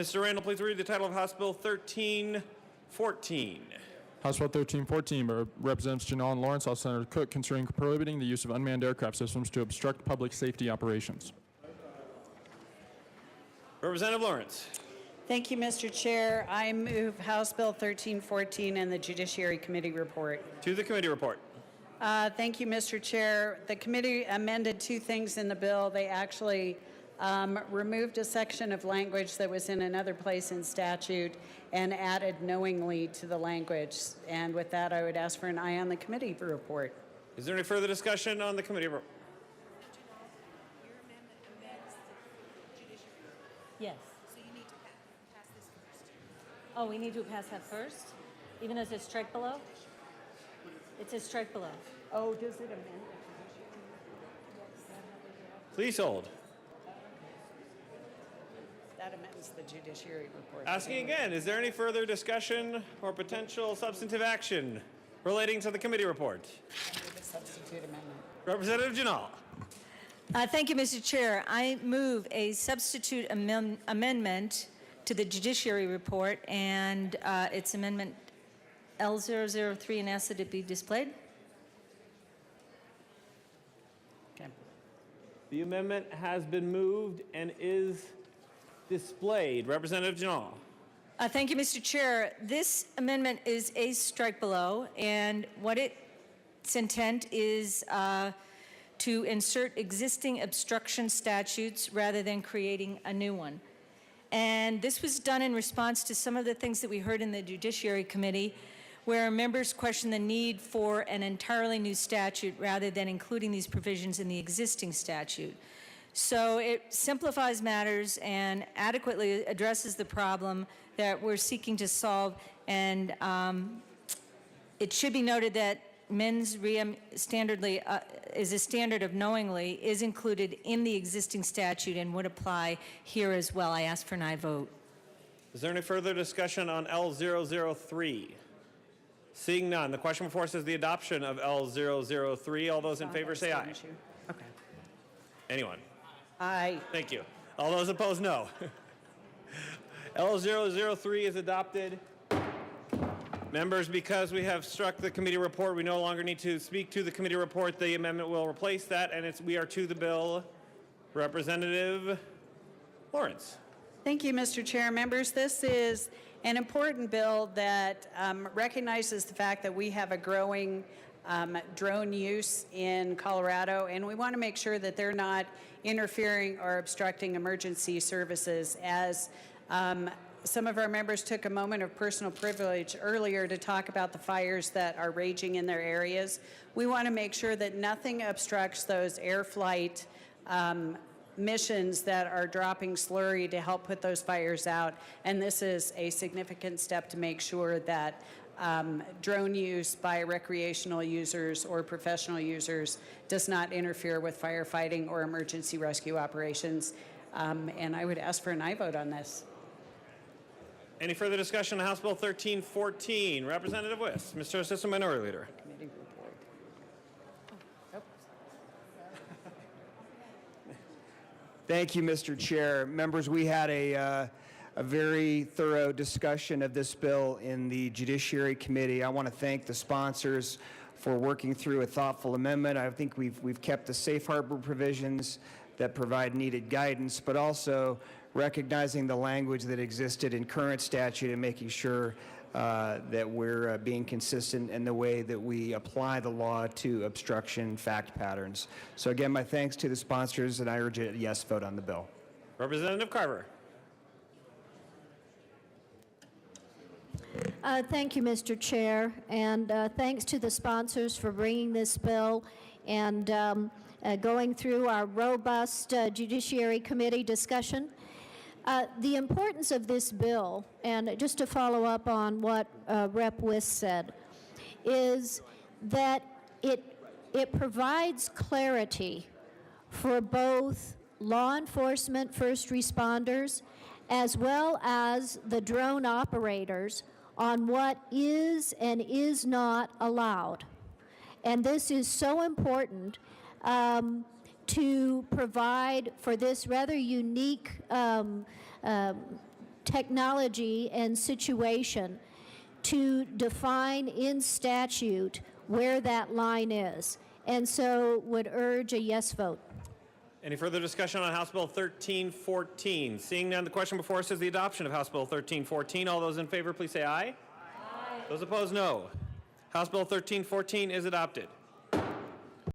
Mr. Randall, please read the title of House Bill 1314. House Bill 1314 by Representatives Janal and Lawrence, House Senator Cook, concerning prohibiting the use of unmanned aircraft systems to obstruct public safety operations. Representative Lawrence. Thank you, Mr. Chair. I move House Bill 1314 and the Judiciary Committee report. To the committee report. Thank you, Mr. Chair. The committee amended two things in the bill. They actually removed a section of language that was in another place in statute and added knowingly to the language. And with that, I would ask for an aye on the committee report. Is there any further discussion on the committee report? Your amendment amends the judiciary. Yes. So you need to pass this first. Oh, we need to pass that first? Even though it says strike below? It says strike below. Oh, does it amend? Please hold. That amends the Judiciary report. Asking again, is there any further discussion or potential substantive action relating to the committee report? I move a substitute amendment. Representative Janal. Thank you, Mr. Chair. I move a substitute amendment to the Judiciary report, and it's amendment L003, and ask that it be displayed. Okay. The amendment has been moved and is displayed. Representative Janal. Thank you, Mr. Chair. This amendment is a strike below, and what its intent is to insert existing obstruction statutes rather than creating a new one. And this was done in response to some of the things that we heard in the Judiciary Committee, where members questioned the need for an entirely new statute rather than including these provisions in the existing statute. So it simplifies matters and adequately addresses the problem that we're seeking to solve. And it should be noted that mens rea standardly is a standard of knowingly is included in the existing statute and would apply here as well. I ask for an aye vote. Is there any further discussion on L003? Seeing none, the question before us is the adoption of L003. All those in favor say aye. Okay. Anyone? Aye. Thank you. All those opposed, no. L003 is adopted. Members, because we have struck the committee report, we no longer need to speak to the committee report. The amendment will replace that, and we are to the bill. Representative Lawrence. Thank you, Mr. Chair. Members, this is an important bill that recognizes the fact that we have a growing drone use in Colorado, and we want to make sure that they're not interfering or obstructing emergency services. As some of our members took a moment of personal privilege earlier to talk about the fires that are raging in their areas, we want to make sure that nothing obstructs those air flight missions that are dropping slurry to help put those fires out. And this is a significant step to make sure that drone use by recreational users or professional users does not interfere with firefighting or emergency rescue operations. And I would ask for an aye vote on this. Any further discussion on House Bill 1314? Representative Wiss, Mr. Assistant Minority Leader. Committee report. Thank you, Mr. Chair. Members, we had a very thorough discussion of this bill in the Judiciary Committee. I want to thank the sponsors for working through a thoughtful amendment. I think we've kept the safe harbor provisions that provide needed guidance, but also recognizing the language that existed in current statute and making sure that we're being consistent in the way that we apply the law to obstruction fact patterns. So again, my thanks to the sponsors, and I urge a yes vote on the bill. Representative Carver. Thank you, Mr. Chair, and thanks to the sponsors for bringing this bill and going through our robust Judiciary Committee discussion. The importance of this bill, and just to follow up on what Rep. Wiss said, is that it provides clarity for both law enforcement first responders as well as the drone operators on what is and is not allowed. And this is so important to provide for this rather unique technology and situation to define in statute where that line is. And so would urge a yes vote. Any further discussion on House Bill 1314? Seeing none, the question before us is the adoption of House Bill 1314. All those in favor, please say aye. Aye. Those opposed, no. House Bill 1314 is adopted.